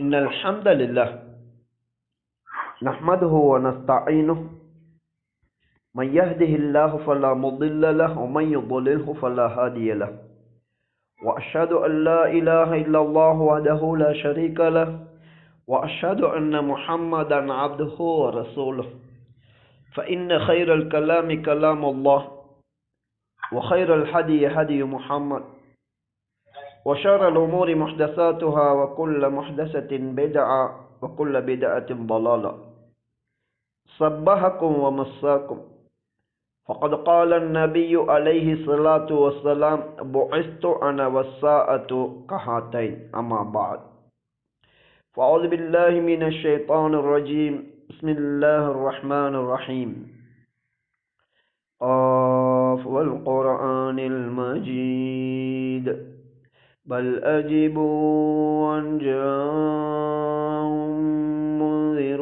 إن الحمد لله نحمده ونستعينه من يهده الله فلا مضل له ومن يضلله فلا هادي له وأشهد أن لا إله إلا الله وحده لا شريك له وأشهد أن محمدا عبده ورسوله فإن خير الكلام كلام الله وخير الهدي هدي محمد وشر الأمور محدثاتها وكل محدثة بدعة وكل بدعة ضلالة صبحكم ومساكم فقد قال النبي عليه الصلاة والسلام بعثت أنا والساعة كهاتين أما بعد فأعوذ بالله من الشيطان الرجيم بسم الله الرحمن الرحيم قاف والقرآن المجيد بل أجبوا أن جاءهم منذر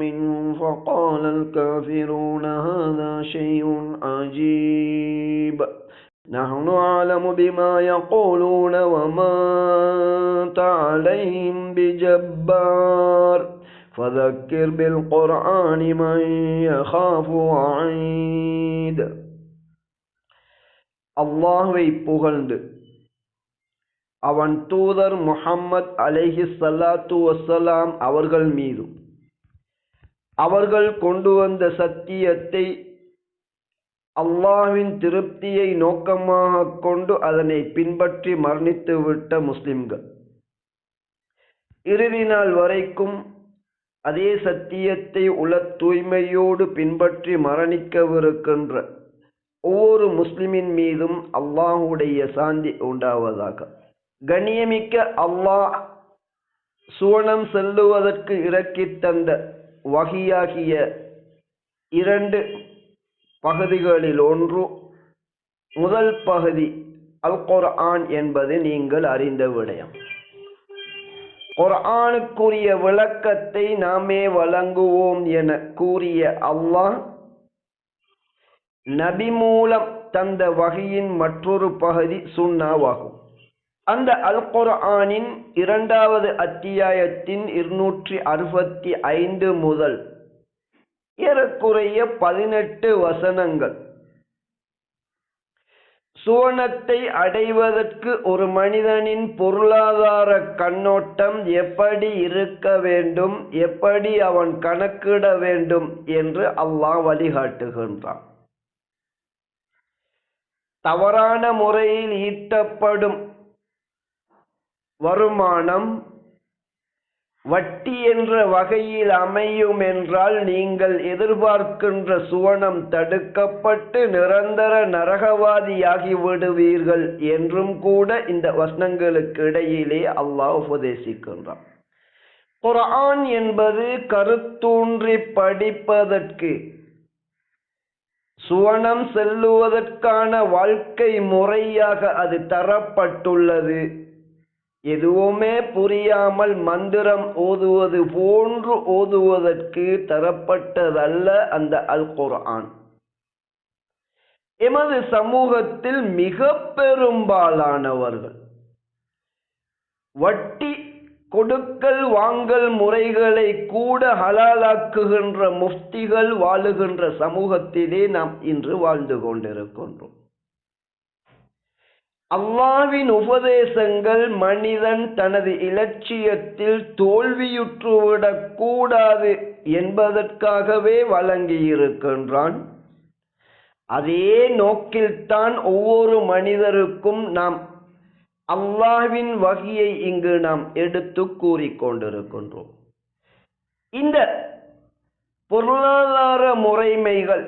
منهم فقال الكافرون هذا شيء عجيب نحن أعلم بما يقولون وما أنت عليهم بجبار فذكر بالقرآن من يخاف وعيد. அல்லாஹ்வை புகழ்ந்து அவன் தூதர் முஹம்மது அலைஹி ஸலாத்து வஸ்ஸலாம் அவர்கள் மீதும் அவர்கள் கொண்டு வந்த சத்தியத்தை அல்லாஹ்வின் திருப்தியை நோக்கமாக கொண்டு அதனை பின்பற்றி மரணித்துவிட்ட முஸ்லிம்கள் இறுதி நாள் வரைக்கும் அதே சத்தியத்தை உள தூய்மையோடு பின்பற்றி மரணிக்கவிருக்கின்ற ஒவ்வொரு முஸ்லிமின் மீதும் அல்லாஹுடைய சாந்தி உண்டாவதாக. கண்ணியமிக்க அல்லாஹ் சுவனம் செல்லுவதற்கு இறக்கி தந்த வஹியாகிய இரண்டு பகுதிகளில் ஒன்று, முதல் பகுதி அல் குர்ஆன் என்பது நீங்கள் அறிந்த விடயம். குர்ஆனுக்குரிய விளக்கத்தை நாமே வழங்குவோம் என கூறிய அல்லாஹ் நபி மூலம் தந்த வஹியின் மற்றொரு பகுதி சுன்னாவாகும். அந்த அல் குர்ஆனின் இரண்டாவது அத்தியாயத்தின் 265 முதல் ஏறக்குறைய 18 வசனங்கள் சுவனத்தை அடைவதற்கு ஒரு மனிதனின் பொருளாதார கண்ணோட்டம் எப்படி இருக்க வேண்டும், எப்படி அவன் கணக்கிட வேண்டும் என்று அல்லாஹ் வழிகாட்டுகின்றான். தவறான முறையில் ஈட்டப்படும் வருமானம் வட்டி என்ற வகையில் அமையும் என்றால் நீங்கள் எதிர்பார்க்கின்ற சுவனம் தடுக்கப்பட்டு நிரந்தர நரகவாதியாகி விடுவீர்கள் என்றும் கூட இந்த வசனங்களுக்கு இடையிலே அல்லாஹ் உபதேசிக்கின்றான். குர்ஆன் என்பது கருத்தூன்றி படிப்பதற்கு, சுவனம் செல்லுவதற்கான வாழ்க்கை முறையாக அது தரப்பட்டுள்ளது. எதுவுமே புரியாமல் மந்திரம் ஓதுவது போன்று ஓதுவதற்கு தரப்பட்டதல்ல அந்த அல் குர்ஆன். எமது சமூகத்தில் மிக பெரும்பாலானவர்கள் வட்டி கொடுக்கல் வாங்கல் முறைகளை கூட ஹலாலாக்குகின்ற முஃப்திகள் வாழுகின்ற சமூகத்திலே நாம் இன்று வாழ்ந்து கொண்டிருக்கின்றோம். அல்லாஹ்வின் உபதேசங்கள் மனிதன் தனது இலட்சியத்தில் தோல்வியுற்றுவிடக் கூடாது என்பதற்காகவே வழங்கியிருக்கின்றான். அதே நோக்கில்தான் ஒவ்வொரு மனிதருக்கும் நாம் அல்லாஹ்வின் வஹியை இங்கு நாம் எடுத்து கூறிக்கொண்டிருக்கின்றோம். இந்த பொருளாதார முறைமைகள்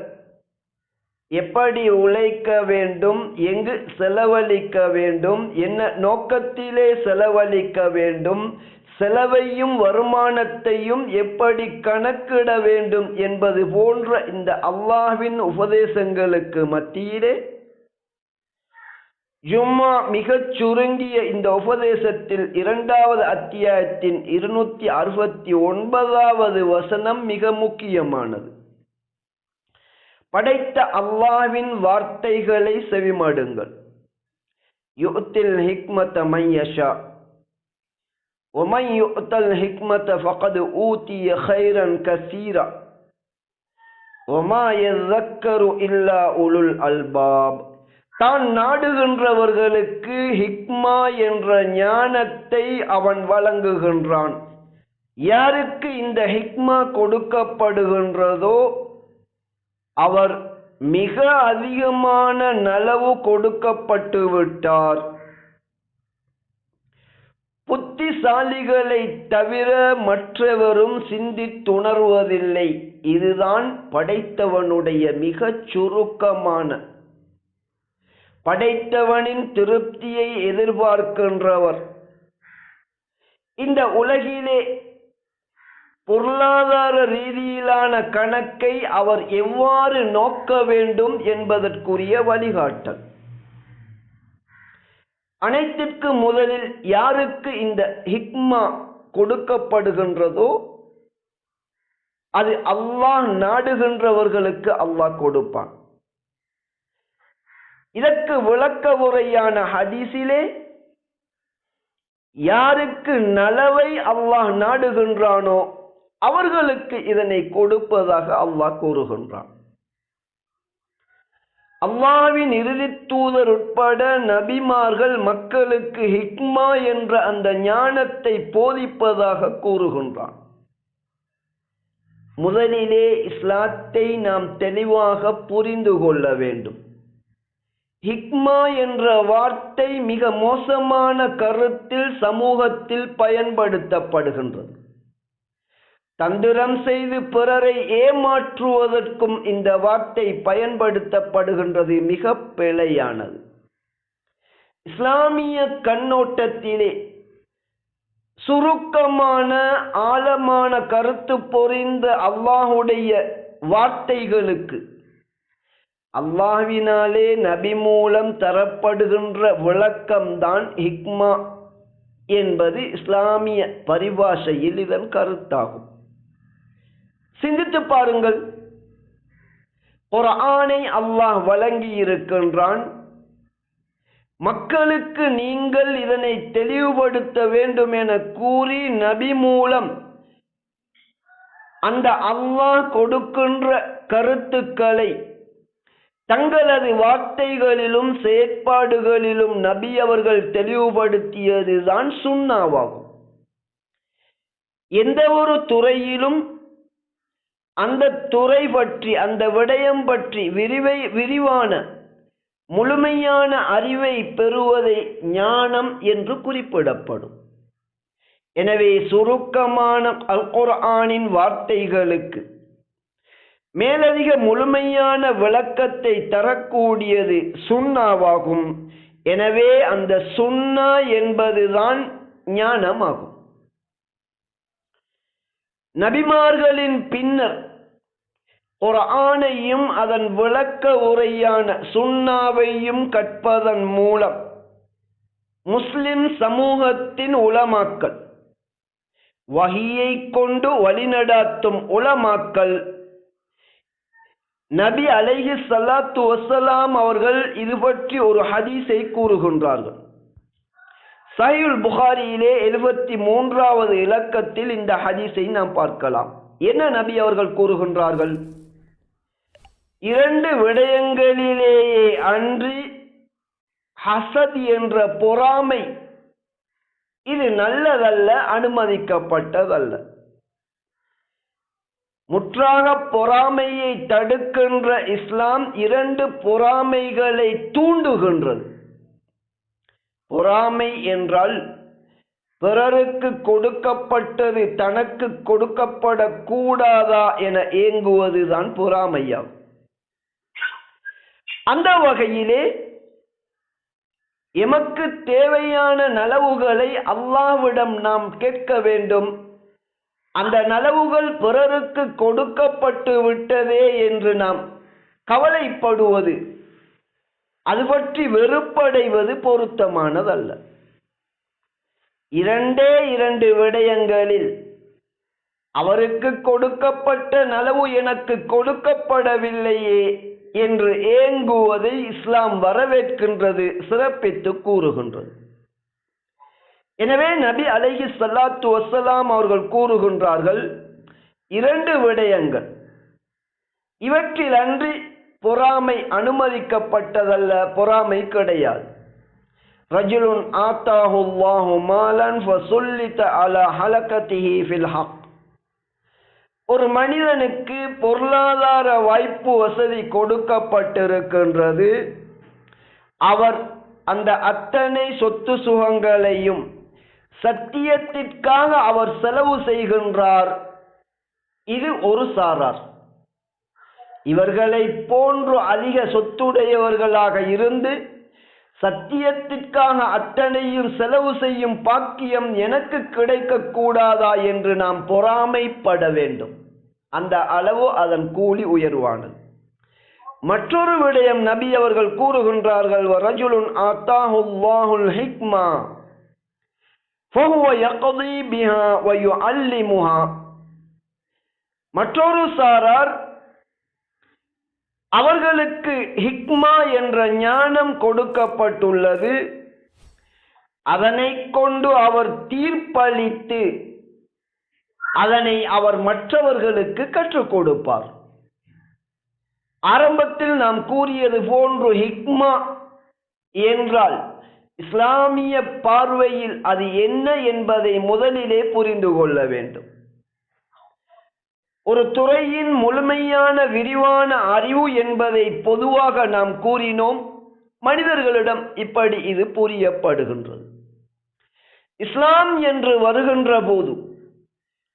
எப்படி உழைக்க வேண்டும், எங்கு செலவழிக்க வேண்டும், என்ன நோக்கத்திலே செலவழிக்க வேண்டும், செலவையும் வருமானத்தையும் எப்படி கணக்கிட வேண்டும் என்பது போன்ற இந்த அல்லாஹ்வின் உபதேசங்களுக்கு மத்தியிலே ஜும்மா மிகச் சுருங்கிய இந்த உபதேசத்தில் இரண்டாவது அத்தியாயத்தின் 269வது வசனம் மிக முக்கியமானது. படைத்த அல்லாஹ்வின் வார்த்தைகளை செவிமடுங்கள். யுத்தில் ஹிக்மத மை யஷா, وَمَنْ يُؤْتَ الْحِكْمَةَ فَقَدْ أُوتِيَ خَيْرًا كَثِيرًا وَمَا يَذَّكَّرُ إِلَّا أُولُو الْأَلْبَابِ. தான் நாடுகின்றவர்களுக்கு ஹிக்மா என்ற ஞானத்தை அவன் வழங்குகின்றான். யாருக்கு இந்த ஹிக்மா கொடுக்கப்படுகின்றதோ அவர் மிக அதிகமான நலவு கொடுக்கப்பட்டு விட்டார். புத்திசாலிகளை தவிர மற்றவரும் சிந்தித்துணர்வதில்லை. இதுதான் படைத்தவனுடைய மிகச் சுருக்கமான, படைத்தவனின் திருப்தியை எதிர்பார்க்கின்றவர். இந்த உலகிலே பொருளாதார ரீதியிலான கணக்கை அவர் எவ்வாறு நோக்க வேண்டும் என்பதற்குரிய வழிகாட்டல். அனைத்திற்கு முதலில் யாருக்கு இந்த ஹிக்மா கொடுக்கப்படுகின்றதோ அது அல்லாஹ் நாடுகின்றவர்களுக்கு அல்லாஹ் கொடுப்பான். இதற்கு விளக்க உரையான ஹதீஸிலே யாருக்கு நலவை அல்லாஹ் நாடுகின்றானோ அவர்களுக்கு இதனை கொடுப்பதாக அல்லாஹ் கூறுகின்றான். அல்லாஹ்வின் இறுதி தூதர் உட்பட நபிமார்கள் மக்களுக்கு ஹிக்மா என்ற அந்த ஞானத்தை போதிப்பதாக கூறுகின்றான். முதலிலே இஸ்லாத்தை நாம் தெளிவாக புரிந்து கொள்ள வேண்டும். ஹிக்மா என்ற வார்த்தை மிக மோசமான கருத்தில் சமூகத்தில் பயன்படுத்தப்படுகின்றது. தந்திரம் செய்து பிறரை ஏமாற்றுவதற்கும் இந்த வார்த்தை பயன்படுத்தப்படுகின்றது. மிக பிழையானது. இஸ்லாமிய கண்ணோட்டத்திலே சுருக்கமான ஆழமான கருத்து பொறிந்த அல்லாஹுடைய வார்த்தைகளுக்கு அல்லாஹ்வினாலே நபி மூலம் தரப்படுகின்ற விளக்கம்தான் ஹிக்மா என்பது இஸ்லாமிய பரிபாஷையில் இதன் கருத்தாகும். சிந்தித்து பாருங்கள். குர்ஆனை அல்லாஹ் வழங்கி இருக்கின்றான். மக்களுக்கு நீங்கள் இதனை தெளிவுபடுத்த வேண்டும் என கூறி நபி மூலம் அந்த அல்லாஹ் கொடுக்கின்ற கருத்துக்களை தங்களது வார்த்தைகளிலும் செயற்பாடுகளிலும் நபி அவர்கள் தெளிவுபடுத்தியதுதான் சுன்னாவாகும். எந்த ஒரு துறையிலும் அந்த துறை பற்றி, அந்த விடயம் பற்றி விரிவான முழுமையான அறிவை பெறுவதை ஞானம் என்று குறிப்பிடப்படும். எனவே சுருக்கமான அல் குர்ஆனின் வார்த்தைகளுக்கு மேலதிக முழுமையான விளக்கத்தை தரக்கூடியது சுன்னாவாகும். எனவே அந்த சுன்னா என்பதுதான் ஞானமாகும். நபிமார்களின் பின்னர் குர்ஆனையும் அதன் விளக்க உரையான சுன்னாவையும் கற்பதன் மூலம் முஸ்லிம் சமூகத்தின் உலமாக்கள், வஹியை கொண்டு வழிநடாத்தும் உலமாக்கள், நபி அலைஹி ஸலாத்து வஸ்ஸலாம் அவர்கள் இது பற்றி ஒரு ஹதீஸை கூறுகின்றார்கள். சஹீஹுல் புகாரியிலே 73வது இலக்கத்தில் இந்த ஹதீஸை நாம் பார்க்கலாம். என்ன நபி அவர்கள் கூறுகின்றார்கள்? இரண்டு விடயங்களிலேயே அன்றி ஹசத் என்ற பொறாமை இது நல்லதல்ல, அனுமதிக்கப்பட்டதல்ல. முற்றாக பொறாமையை தடுக்கின்ற இஸ்லாம் இரண்டு பொறாமைகளை தூண்டுகின்றது. பொறாமை என்றால் பிறருக்கு கொடுக்கப்பட்டது தனக்கு கொடுக்கப்படக்கூடாதா என ஏங்குவதுதான் பொறாமையாகும். அந்த வகையிலே எமக்கு தேவையான நலவுகளை அல்லாஹ்விடம் நாம் கேட்க வேண்டும். அந்த நலவுகள் பிறருக்கு கொடுக்கப்பட்டு விட்டதே என்று நாம் கவலைப்படுவது, அது பற்றி வெறுப்படைவது பொருத்தமானதல்ல. இரண்டு விடயங்களில் அவருக்கு கொடுக்கப்பட்ட நலவு எனக்கு கொடுக்கப்படவில்லையே என்று ஏங்குவதை இஸ்லாம் வரவேற்கின்றது, சிறப்பித்து கூறுகின்றது. எனவே நபி அலைஹிஸ்ஸலாத்து வஸ்ஸலாம் அவர்கள் கூறுகின்றார்கள், 2 விடயங்கள், இவற்றில் அன்றி பொறாமை அனுமதிக்கப்பட்டதல்ல, பொறாமை கிடையாது. ரஜுலுன் ஆத்தாஹுல்லாஹு மாலன் ஃபசுல்லித அலா ஹலகதிஹி ஃபில் ஹக். ஒரு மனிதனுக்கு பொருளாதார வாய்ப்பு வசதி கொடுக்கப்பட்டிருக்கின்றது. அவர் அந்த அத்தனை சொத்து சுகங்களையும் சத்தியத்திற்காக அவர் செலவு செய்கின்றார். இது ஒரு சாரார். இவர்களை போன்று அதிக சொத்துடையவர்களாக இருந்து சத்தியத்திற்காக அத்தனையும் செலவு செய்யும் பாக்கியம் எனக்கு கிடைக்க கூடாதா என்று நாம் பொறாமைப்பட வேண்டும். அந்த அளவு அதன் கூலி உயர்வானது. மற்றொரு விடயம் நபி அவர்கள் கூறுகின்றார்கள், ரஜுலுன் ஆத்தாஹுல்லாஹுல் ஹிக்மா ஃபஹுவ யக்தி பிஹா வ யுஅல்லிமுஹா. மற்றொரு சாரார், அவர்களுக்கு ஹிக்மா என்ற ஞானம் கொடுக்கப்பட்டுள்ளது, அதனை கொண்டு அவர் தீர்ப்பளித்து அதனை அவர் மற்றவர்களுக்கு கற்றுக் கொடுப்பார். ஆரம்பத்தில் நாம் கூறியது போன்று ஹிக்மா என்றால் இஸ்லாமிய பார்வையில் அது என்ன என்பதை முதலிலே புரிந்து கொள்ள வேண்டும். ஒரு துறையின் முழுமையான விரிவான அறிவு என்பதை பொதுவாக நாம் கூறினோம். மனிதர்களிடம் இப்படி இது புரியப்படுகின்றது. இஸ்லாம் என்று வருகின்ற போது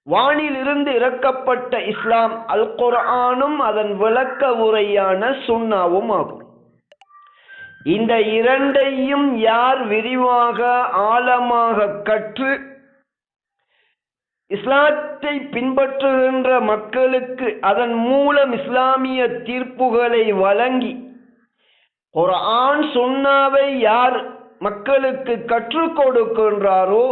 வானிலிருந்து இறக்கப்பட்ட இஸ்லாம் அல் குர்ஆனும் அதன் விளக்க உரையான சுன்னாவும் ஆகும். இந்த இரண்டையும் யார் விரிவாக ஆழமாக கற்று இஸ்லாத்தை பின்பற்றுகின்ற மக்களுக்கு அதன் மூலம் இஸ்லாமிய தீர்ப்புகளை வழங்கி குர்ஆன் சுன்னாவை யார் மக்களுக்கு கற்றுக் கொடுக்கின்றாரோ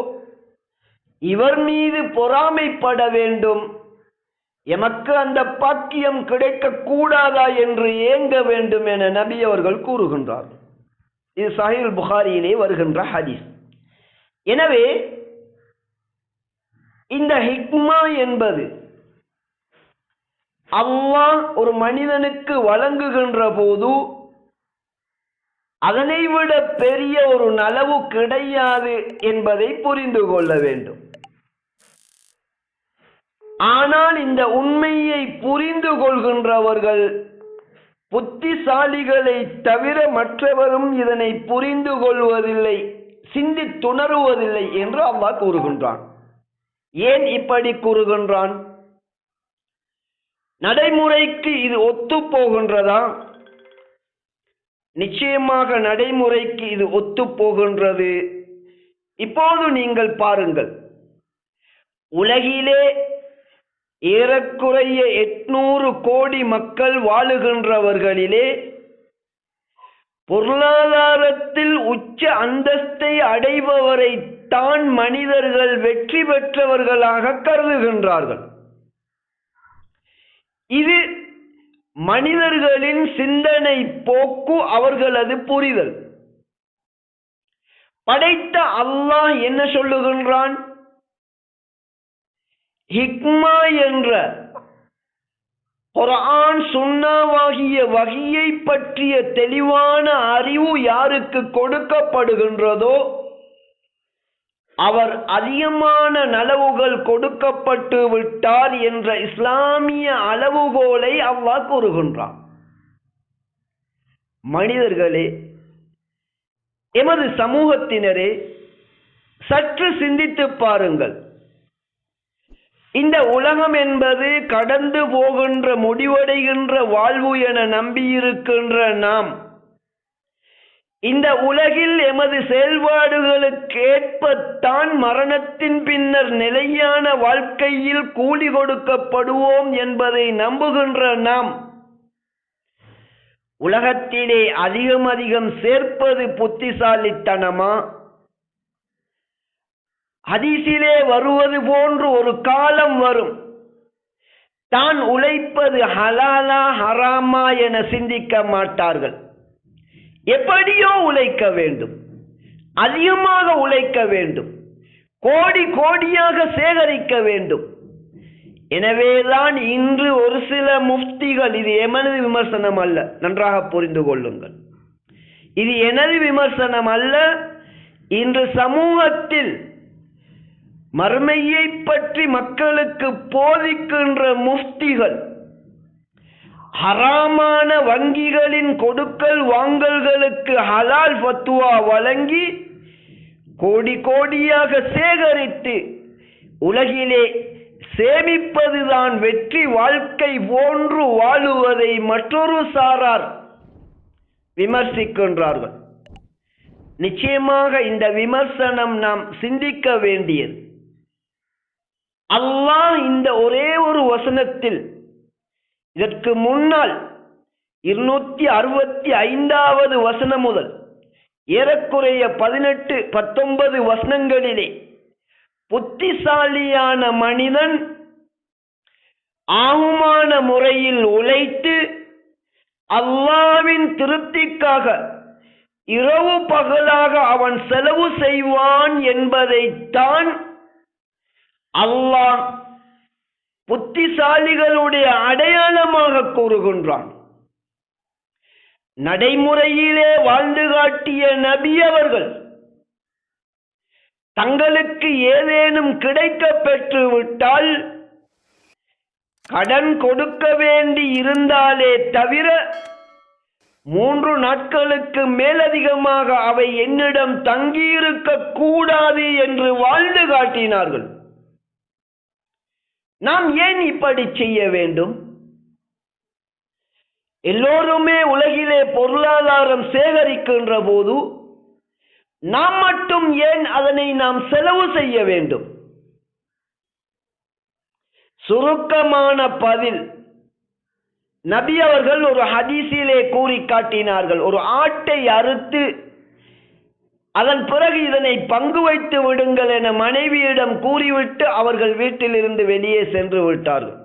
இவர் மீது பொறாமைப்பட வேண்டும். எமக்கு அந்த பாக்கியம் கிடைக்க கூடாதா என்று ஏங்க வேண்டும் என நபி அவர்கள் கூறுகின்றார்கள். இது சஹீஹ் புகாரியிலே வருகின்ற ஹதீஸ். எனவே இந்த ஹிக்மா என்பது அல்லாஹ் ஒரு மனிதனுக்கு வழங்குகின்ற போது அதனை விட பெரிய ஒரு நலவு கிடையாது என்பதை புரிந்து கொள்ள வேண்டும். ஆனால் இந்த உண்மையை புரிந்து கொள்கின்றவர்கள் புத்திசாலிகளை தவிர மற்றவரும் இதனை புரிந்து கொள்வதில்லை, சிந்தித்துணருவதில்லை என்று அல்லாஹ் கூறுகின்றான். ஏன் இப்படி கூறுகின்றான்? நடைமுறைக்கு இது ஒத்து போகின்றதா? நிச்சயமாக நடைமுறைக்கு இது ஒத்து போகின்றது. இப்போது நீங்கள் பாருங்கள், உலகிலே ஏறக்குறைய 800 கோடி மக்கள் வாழுகின்றவர்களிலே பொருளாதாரத்தில் உச்ச அந்தஸ்தை அடைபவரை தான் மனிதர்கள் வெற்றி பெற்றவர்களாக கருதுகின்றார்கள். இது மனிதர்களின் சிந்தனை போக்கு, அவர்களது புரிதல். படைத்த அல்லாஹ் என்ன சொல்லுகின்றான்? ஹிக்மா என்ற குர்ஆன் சுன்னாவாகிய வஹியை பற்றிய தெளிவான அறிவு யாருக்கு கொடுக்கப்படுகின்றதோ அவர் அதிகமான நலவுகள் கொடுக்கப்பட்டு விட்டார் என்ற இஸ்லாமிய அளவுகோலை அல்லாஹ் கூறுகின்றான். மனிதர்களே, எமது சமூகத்தினரே, சற்று சிந்தித்து பாருங்கள். இந்த உலகம் என்பது கடந்து போகின்ற முடிவடைகின்ற வாழ்வு என நம்பியிருக்கின்ற நாம் இந்த உலகில் எமது செயல்பாடுகளுக்கு ஏற்பத்தான் மரணத்தின் பின்னர் நிலையான வாழ்க்கையில் கூலி கொடுக்கப்படுவோம் என்பதை நம்புகின்ற நாம் உலகத்திலே அதிகம் சேர்ப்பது புத்திசாலித்தனமா? ஹதீஸிலே வருவது போன்று ஒரு காலம் வரும், தான் உழைப்பது ஹலாலா ஹராமா என சிந்திக்க மாட்டார்கள். எப்படியோ உழைக்க வேண்டும், அதிகமாக உழைக்க வேண்டும், கோடி கோடியாக சேகரிக்க வேண்டும். எனவேதான் இன்று ஒரு சில முஃப்திகள், இது எமது விமர்சனம் அல்ல, நன்றாக புரிந்து கொள்ளுங்கள், இது எனது விமர்சனம் அல்ல, இன்று சமூகத்தில் மறுமையை பற்றி மக்களுக்கு போதிக்கின்ற முஃப்திகள் ஹராமான வங்கிகளின் கொடுக்கல் வாங்கல்களுக்கு ஹலால் ஃபத்வா வழங்கி கோடி கோடியாக சேகரித்து உலகிலே சேமிப்பதுதான் வெற்றி வாழ்க்கை போன்று வாழுவதை மற்றொரு சாரார் விமர்சிக்கின்றார்கள். நிச்சயமாக இந்த விமர்சனம் நாம் சிந்திக்க வேண்டியது. அல்லாஹ் இந்த ஒரே ஒரு வசனத்தில், இதற்கு முன்னால் 265வது வசனம் முதல் ஏறக்குறைய 18-19 வசனங்களிலே புத்திசாலியான மனிதன் ஆகுமான முறையில் உழைத்து அல்லாஹ்வின் திருப்திக்காக இரவு பகலாக அவன் செலவு செய்வான் என்பதைத்தான் அல்லாஹ் புத்திசாலிகளுடைய அடையாளமாக கூறுகின்றான். நடைமுறையிலே வாழ்ந்து காட்டிய நபி அவர்கள் தங்களுக்கு ஏதேனும் கிடைக்க பெற்று விட்டால் கடன் கொடுக்க வேண்டி இருந்தாலே தவிர 3 நாட்களுக்கு மேலதிகமாக அவை என்னிடம் தங்கியிருக்க கூடாது என்று வாழ்ந்து காட்டினார்கள். நாம் ஏன் இப்படி செய்ய வேண்டும்? எல்லோருமே உலகிலே பொருளாதாரம் சேகரிக்கின்ற போது நாம் மட்டும் ஏன் அதனை நாம் செலவு செய்ய வேண்டும்? சுருக்கமான பதில், நபி அவர்கள் ஒரு ஹதீஸிலே கூறி காட்டினார்கள். ஒரு ஆட்டை அறுத்து அதன் பிறகு இதனை பங்கு வைத்து விடுங்கள் என மனைவியிடம் கூறிவிட்டு அவர்கள் வீட்டிலிருந்து வெளியே சென்று விட்டார்கள்.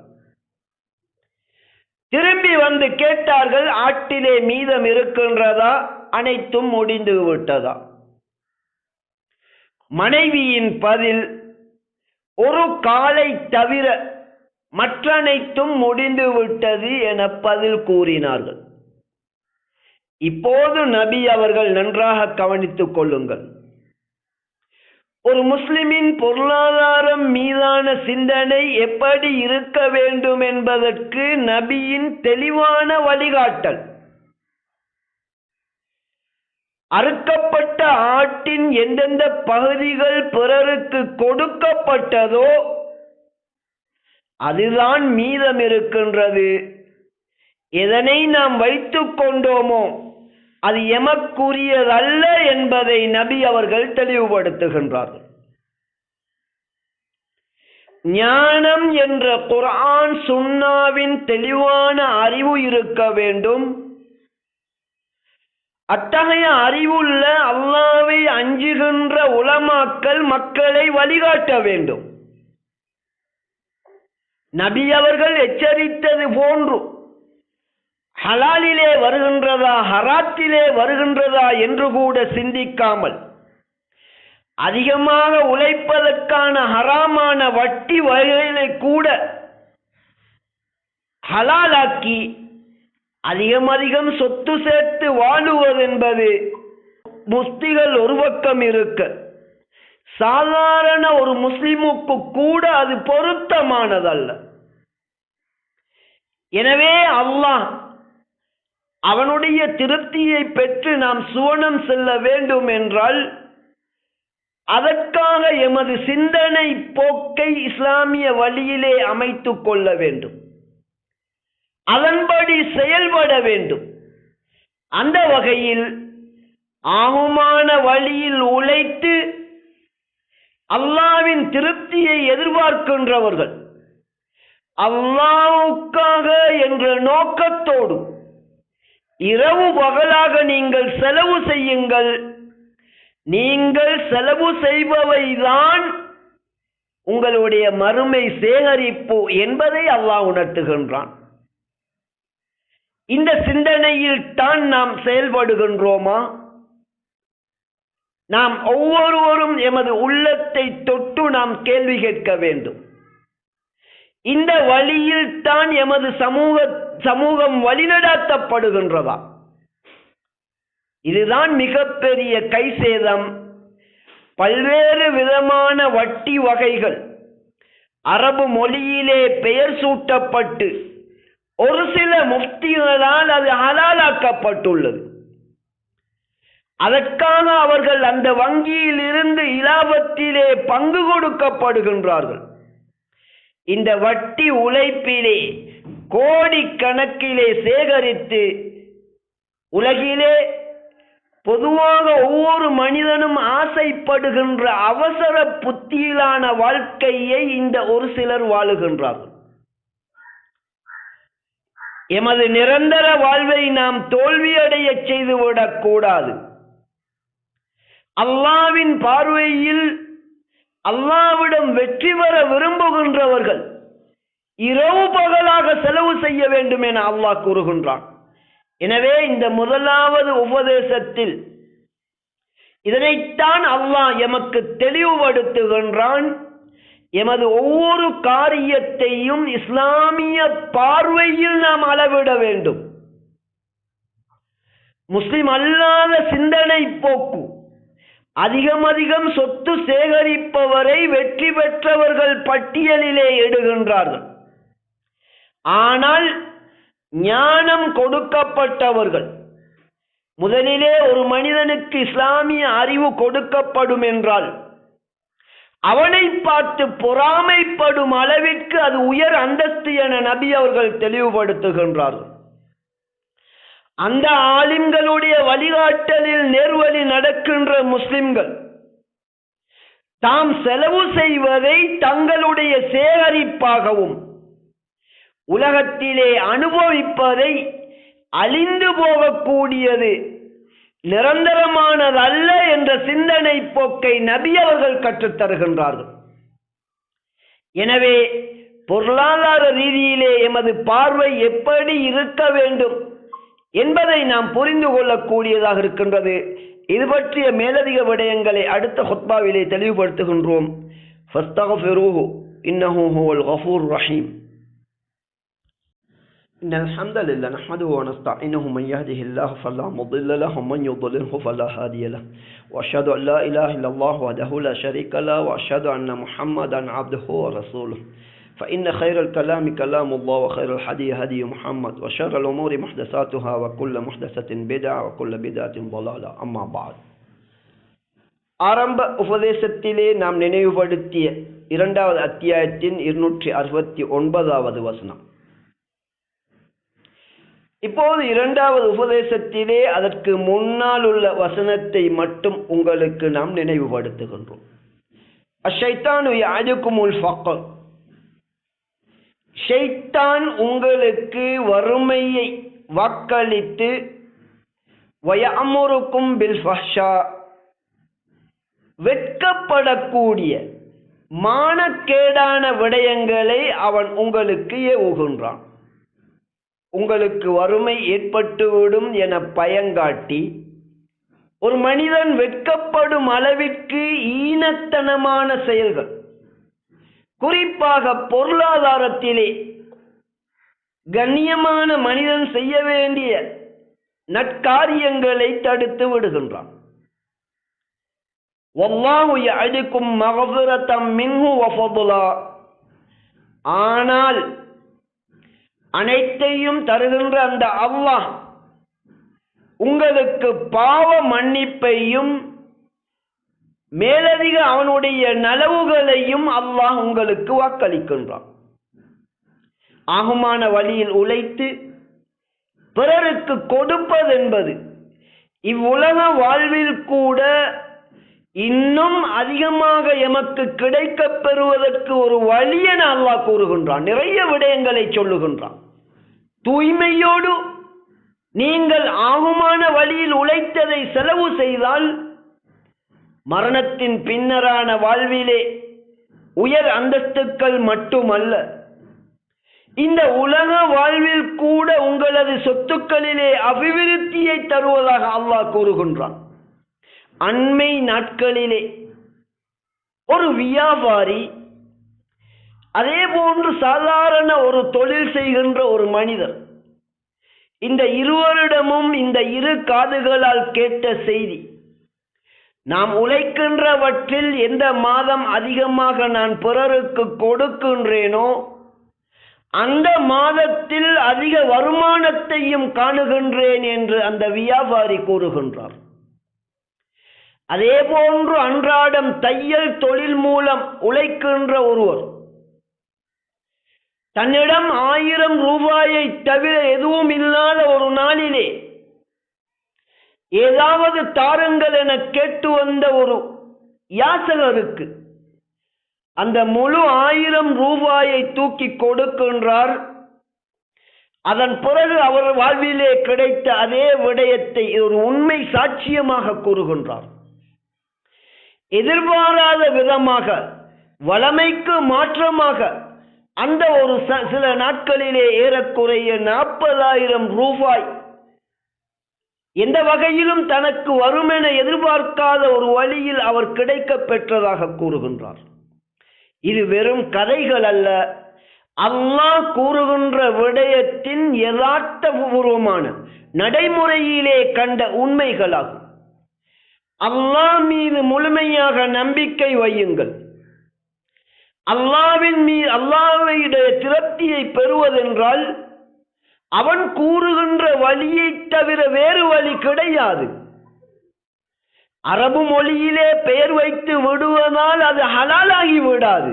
திரும்பி வந்து கேட்டார்கள், ஆட்டிலே மீதம் இருக்கின்றதா, அனைத்தும் முடிந்து விட்டதா? மனைவியின் பதில், ஒரு காலை தவிர மற்றனைத்தும் முடிந்து விட்டது என பதில் கூறினார்கள். இப்போது நபி அவர்கள் நன்றாக கவனித்துக் கொள்ளுங்கள். ஒரு முஸ்லிமின் பொருளாதாரம் மீதான சிந்தனை எப்படி இருக்க வேண்டும் என்பதற்கு நபியின் தெளிவான வழிகாட்டல். அறுக்கப்பட்ட ஆட்டின் எந்தெந்த பகுதிகள் பிறருக்கு கொடுக்கப்பட்டதோ அதுதான் மீதம் இருக்கின்றது. எதனை நாம் வைத்துக் கொண்டோமோ அது எமக்குரியதல்ல என்பதை நபி அவர்கள் தெளிவுபடுத்துகின்றார்கள். ஞானம் என்ற குர்ஆன் சுன்னாவின் தெளிவான அறிவு இருக்க வேண்டும். அத்தகைய அறிவுள்ள அல்லாஹ்வை அஞ்சுகின்ற உலமாக்கள் மக்களை வழிகாட்ட வேண்டும். நபி அவர்கள் எச்சரித்தது போன்று ஹலாலிலே வருகின்றதா ஹராத்திலே வருகின்றதா என்று கூட சிந்திக்காமல் அதிகமாக உழைப்பதற்கான ஹராமான வட்டி வகைகளை கூட ஹலாலாக்கி அதிகம் சொத்து சேர்த்து வாழுவதென்பது முஸ்லிம்கள் ஒரு பக்கம் இருக்க, சாதாரண ஒரு முஸ்லிமுக்கு கூட அது பொருத்தமானதல்ல. எனவே அல்லாஹ் அவனுடைய திருப்தியை பெற்று நாம் சுவனம் செல்ல வேண்டும் என்றால் அதற்காக எமது சிந்தனை போக்கை இஸ்லாமிய வழியிலே அமைத்துக் கொள்ள வேண்டும். அதன்படி செயல்பட வேண்டும். அந்த வகையில் ஆகுமான வழியில் உழைத்து அல்லாஹ்வின் திருப்தியை எதிர்பார்க்கின்றவர்கள் அல்லாஹ்வுக்காக என்ற நோக்கத்தோடு இரவு பகலாக நீங்கள் செலவு செய்யுங்கள். நீங்கள் செலவு செய்பவைதான் உங்களுடைய மறுமை சேகரிப்பு என்பதை அல்லாஹ் உணர்த்துகின்றான். இந்த சிந்தனையில் தான் நாம் செயல்படுகின்றோமா? நாம் ஒவ்வொருவரும் எமது உள்ளத்தை தொட்டு நாம் கேள்வி கேட்க வேண்டும். இந்த வழியில் தான் எமது சமூகம் வழிநடாத்தப்படுகின்றதா? இதுதான் மிகப்பெரிய கைசேதம். பல்வேறு விதமான வட்டி வகைகள் அரபு மொழியிலே பெயர் சூட்டப்பட்டு ஒரு சில முஃப்திகளால் அது ஹலாலாக்கப்பட்டுள்ளது. அதற்காக அவர்கள் அந்த வங்கியில் இருந்து இலாபத்திலே பங்கு கொடுக்கப்படுகின்றார்கள். இந்த வட்டி உழைப்பிலே கோடிக்கணக்கிலே சேகரித்து உலகிலே பொதுவாக ஒவ்வொரு மனிதனும் ஆசைப்படுகின்ற அவசர புத்தியிலான வாழ்க்கையை இந்த ஒரு சிலர் வாழுகின்றார்கள். எமது நிரந்தர வாழ்வை நாம் தோல்வியடைய செய்துவிடக் கூடாது. அல்லாஹ்வின் பார்வையில் அல்லாஹ்விடம் வெற்றி பெற விரும்புகின்றவர்கள் இரவு பகலாக செலவு செய்ய வேண்டும் என அல்லாஹ் கூறுகின்றான். எனவே இந்த முதலாவது உபதேசத்தில் இதனைத்தான் அல்லாஹ் எமக்கு தெளிவுபடுத்துகின்றான். எமது ஒவ்வொரு காரியத்தையும் இஸ்லாமிய பார்வையில் நாம் அளவிட வேண்டும். முஸ்லிம் அல்லாத சிந்தனை போக்கு, அதிகம் சொத்து சேகரிப்பவரை வெற்றி பெற்றவர்கள் பட்டியலிலே இடுகின்றார்கள். ஆனால் ஞானம் கொடுக்கப்பட்டவர்கள், முதலிலே ஒரு மனிதனுக்கு இஸ்லாமிய அறிவு கொடுக்கப்படும் என்றால் அவனை பார்த்து பொறாமைப்படும் அளவிற்கு அது உயர் அந்தஸ்து என நபி அவர்கள் தெளிவுபடுத்துகின்றார்கள். அந்த ஆலிம்களுடைய வழிகாட்டலில் நேர்வழி நடக்கின்ற முஸ்லிம்கள் தாம் செலவு செய்வதை தங்களுடைய சேகரிப்பாகவும் உலகத்திலே அனுபவிப்பதை அழிந்து போகக்கூடியது நிரந்தரமானதல்ல என்ற சிந்தனை போக்கை நபி அவர்கள் கற்றுத்தருகின்றார்கள். எனவே பொருளாதார ரீதியிலே எமது பார்வை எப்படி இருக்க வேண்டும் என்பதை நாம் புரிந்து கொள்ளக்கூடியதாக இருக்கின்றது. இது பற்றிய மேலதிக விடயங்களை அடுத்த ஹுத்பாவிலே தெளிவுபடுத்துகின்றோம். ஃபஸ்தக்ஃபிரூஹு இன்னஹு ஹுவல் கஃபூர் ரஹீம். إن الحمد لله نحمده ونستعينه من يهده الله فلا مضل له ومن يضلله فلا هادي له وأشهد أن لا إله إلا الله وحده لا شريك له وأشهد أن محمدا عبده ورسوله فإن خير الكلام كلام الله وخير الهدي هدي محمد وشر الأمور محدثاتها وكل محدثة بدعة وكل بدعة ضلالة أما بعد. ஆரம்ப உபதேசத்திலே நாம் நினைவுபடுத்திய இரண்டாவது அத்தியாயத்தின் 269வது வசனம். இப்போது இரண்டாவது உபதேசத்திலே அதற்கு முன்னால் உள்ள வசனத்தை மட்டும் உங்களுக்கு நாம் நினைவுபடுத்துகின்றோம். அஷைத்தானு யஅதுகுமுல் ஃபக்ர், ஷைத்தான் உங்களுக்கு வறுமையை வாக்களித்து வயஅமுருக்கும் பில் ஃபஹ்ஷா, வெட்கப்படக்கூடிய மானக்கேடான விடயங்களை அவன் உங்களுக்கு ஏவுகின்றான். உங்களுக்கு வறுமை ஏற்பட்டுவிடும் என பயங்காட்டி ஒரு மனிதன் வெட்கப்படும் அளவிற்கு ஈனத்தனமான செயல்கள், குறிப்பாக பொருளாதாரத்திலே கண்ணியமான மனிதன் செய்ய வேண்டிய நற்காரியங்களை தடுத்து விடுகின்றான். வல்லாஹு யஅதுகும் மக்ஃபிரத்தம் மின்ஹு வ ஃபضலா, ஆனால் அனைத்தையும் தருகின்ற அந்த அல்லாஹ் உங்களுக்கு பாவ மன்னிப்பையும் மேலதிக அவனுடைய நலவுகளையும் அல்லாஹ் உங்களுக்கு வாக்களிக்கின்றான். ஆகுமான வழியில் உழைத்து பிறருக்கு கொடுப்பதென்பது இவ்வுலக வாழ்வில் கூட இன்னும் அதிகமாக எமக்கு கிடைக்கப் பெறுவதற்கு ஒரு வழி என அல்லாஹ் கூறுகின்றான். நிறைய விடயங்களை சொல்லுகின்றான். தூய்மையோடு நீங்கள் ஆகுமான வழியில் உழைத்ததை செலவு செய்தால் மரணத்தின் பின்னரான வாழ்விலே உயர் அந்தஸ்துக்கள் மட்டுமல்ல, இந்த உலக வாழ்வில் கூட உங்களது சொத்துக்களிலே அபிவிருத்தியை தருவதாக அல்லாஹ் கூறுகின்றான். அண்மை நாட்களிலே ஒரு வியாபாரி, அதே போன்று சாதாரண ஒரு தொழில் செய்கின்ற ஒரு மனிதர், இந்த இருவரிடமும் இந்த இரு காதுகளால் கேட்ட செய்தி, நாம் உழைக்கின்றவற்றில் எந்த மாதம் அதிகமாக நான் பிறருக்கு கொடுக்கின்றேனோ அந்த மாதத்தில் அதிக வருமானத்தையும் காணுகின்றேன் என்று அந்த வியாபாரி கூறுகின்றார். அதே போன்று அன்றாடம் தையல் தொழில் மூலம் உழைக்கின்ற ஒருவர் தன்னிடம் 1000 ரூபாயை தவிர எதுவும் இல்லாத ஒரு நாளிலே ஏதாவது தாருங்கள் என கேட்டு வந்த ஒரு யாசகருக்கு அந்த முழு 1000 ரூபாயை தூக்கி கொடுக்கின்றார். அதன் பிறகு அவர் வாழ்விலே கிடைத்த அதே விடயத்தை ஒரு உண்மை சாட்சியமாக கூறுகின்றார். எதிர்பாராத விதமாக, வளமைக்கு மாற்றமாக அந்த ஒரு சில நாட்களிலே ஏறக்குறைய 40,000 ரூபாய் எந்த வகையிலும் தனக்கு வரும் என எதிர்பார்க்காத ஒரு வழியில் அவர் கிடைக்க பெற்றதாக கூறுகின்றார். இது வெறும் கதைகள் அல்ல, அல்லாஹ் கூறுகின்ற விடயத்தின் யதார்த்தபூர்வமான நடைமுறையிலே கண்ட உண்மைகளாகும். அல்லாஹ் மீது முழுமையாக நம்பிக்கை வையுங்கள். அல்லாஹ்வின் மீது அல்லாஹ்வுடைய திருப்தியை பெறுவதென்றால் அவன் கூறுகின்ற வழியை தவிர வேறு வழி கிடையாது. அரபு மொழியிலே பெயர் வைத்து விடுவதால் அது ஹலாலாகி விடாது.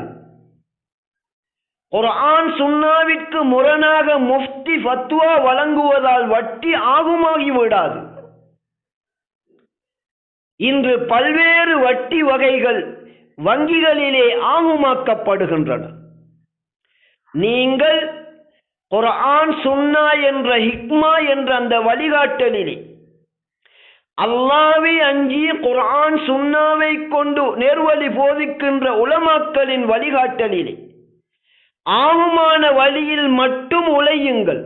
குர்ஆன் சுன்னாவிற்கு முரணாக முஃப்தி ஃபத்வா வழங்குவதால் வட்டி ஆகுமாகி விடாது. இன்று பல்வேறு வட்டி வகைகள் வங்கிகளிலே ஆகுமாக்கப்படுகின்றன. நீங்கள் குர்ஆன் சுன்னா என்ற ஹிக்மா என்ற அந்த வழிகாட்டலிலே அல்லாஹ்வை அஞ்சி குர்ஆன் சுன்னாவை கொண்டு நேர்வழி போதிக்கின்ற உலமாக்களின் வழிகாட்டலிலே ஆகுமான வழியில் மட்டும் உழையுங்கள்.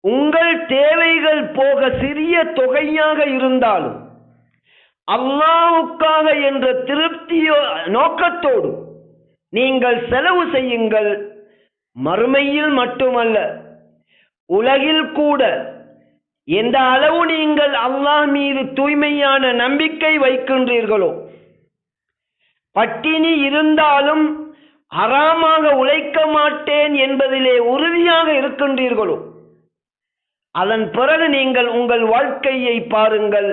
உங்கள் தேவைகள் போக சிறிய தொகையாக இருந்தாலும் அல்லாஹ்வுக்காக என்ற திருப்தியோ நோக்கத்தோடு நீங்கள் செலவு செய்யுங்கள். மறுமையில் மட்டுமல்ல, உலகில் கூட எந்த அளவு நீங்கள் அல்லாஹ் மீது தூய்மையான நம்பிக்கை வைக்கின்றீர்களோ, பட்டினி இருந்தாலும் ஹராமாக உழைக்க மாட்டேன் என்பதிலே உறுதியாக இருக்கின்றீர்களோ, அதன் பிறகு நீங்கள் உங்கள் வாழ்க்கையை பாருங்கள்.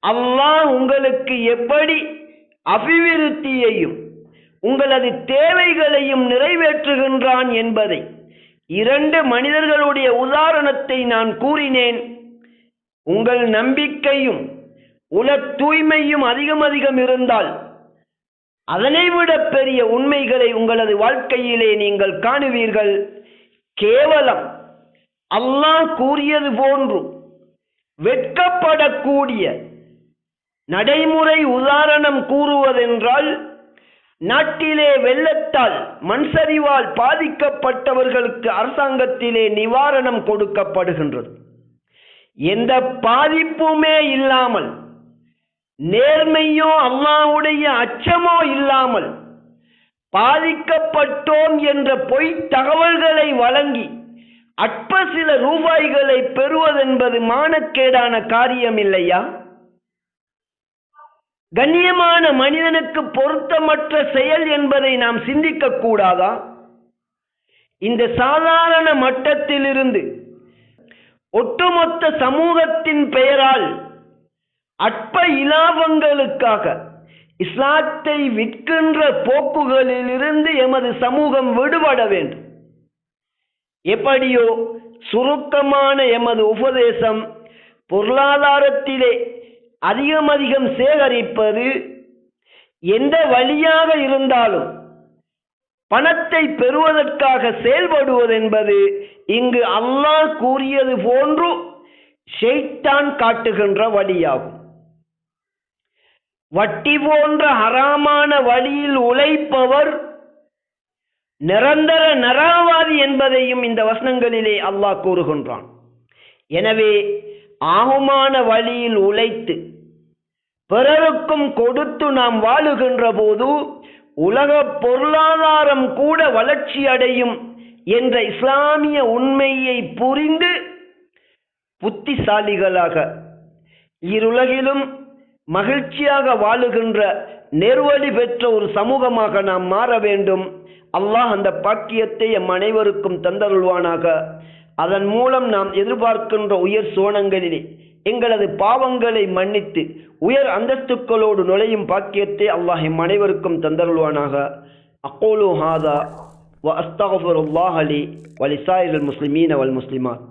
அல்லாஹ் உங்களுக்கு எப்படி அபிவிருத்தியையும் உங்களது தேவைகளையும் நிறைவேற்றுகின்றான் என்பதை 2 மனிதர்களுடைய உதாரணத்தை நான் கூறினேன். உங்கள் நம்பிக்கையும் உல தூய்மையும் அதிகம் இருந்தால் அதனைவிட பெரிய உண்மைகளை உங்களது வாழ்க்கையிலே நீங்கள் காணுவீர்கள். கேவலம் அல்லாஹ் கூறியது போன்று வெட்கப்படக்கூடிய நடைமுறை உதாரணம் கூறுவதென்றால், நாட்டிலே வெள்ளத்தால் மண்சரிவால் பாதிக்கப்பட்டவர்களுக்கு அரசாங்கத்திலே நிவாரணம் கொடுக்கப்படுகின்றது. எந்த பாதிப்புமே இல்லாமல், நேர்மையோ அல்லாஹ்வுடைய அச்சமோ இல்லாமல் பாதிக்கப்பட்டோம் என்ற பொய் தகவல்களை வழங்கி அற்ப சில ரூபாய்களை பெறுவதென்பது மானக்கேடான காரியம் இல்லையா? கண்ணியமான மனிதனுக்கு பொருத்தமற்ற செயல் என்பதை நாம் சிந்திக்க கூடாதா? இந்த சாதாரண மட்டத்திலிருந்து ஒட்டுமொத்த சமூகத்தின் பெயரால் அற்ப இலாபங்களுக்காக இஸ்லாத்தை விற்கின்ற போக்குகளிலிருந்து எமது சமூகம் விடுபட வேண்டும். எப்படியோ சுருக்கமான எமது உபதேசம், பொருளாதாரத்திலே அதிகம் சேகரிப்பது, எந்த வழியாக இருந்தாலும் பணத்தை பெறுவதற்காக செயல்படுவது என்பது இங்கு அல்லாஹ் கூறியது போன்று ஷைத்தான் காட்டுகின்ற வழியாகும். வட்டி போன்ற ஹராமான வழியில் உழைப்பவர் நிரந்தர நரகவாதி என்பதையும் இந்த வசனங்களிலே அல்லாஹ் கூறுகின்றான். எனவே ஆகுமான வழியில் உழைத்து பிறருக்கும் கொடுத்து நாம் வாழுகின்ற போது உலக பொருளாதாரம் கூட வளர்ச்சி அடையும் என்ற இஸ்லாமிய உண்மையை புரிந்து புத்திசாலிகளாக இருலகிலும் மகிழ்ச்சியாக வாழுகின்ற நெருவழி பெற்ற ஒரு சமூகமாக நாம் மாற வேண்டும். அல்லாஹ் அந்த பாக்கியத்தை எம் அனைவருக்கும் தந்தருள்வானாக. அதன் மூலம் நாம் எதிர்பார்க்கின்ற உயர் சோனங்களிலே எங்களது பாவங்களை மன்னித்து உயர் அந்தஸ்துக்களோடு நுழையும் பாக்கியத்தை அல்லாஹ் எம் அனைவருக்கும் தந்தருள்வானாக. அக்கூலு ஹாதா வ அஸ்தக்ஃபிருல்லாஹ லி வ லிசாயிரில் முஸ்லிமீன வல் முஸ்லிமாத்.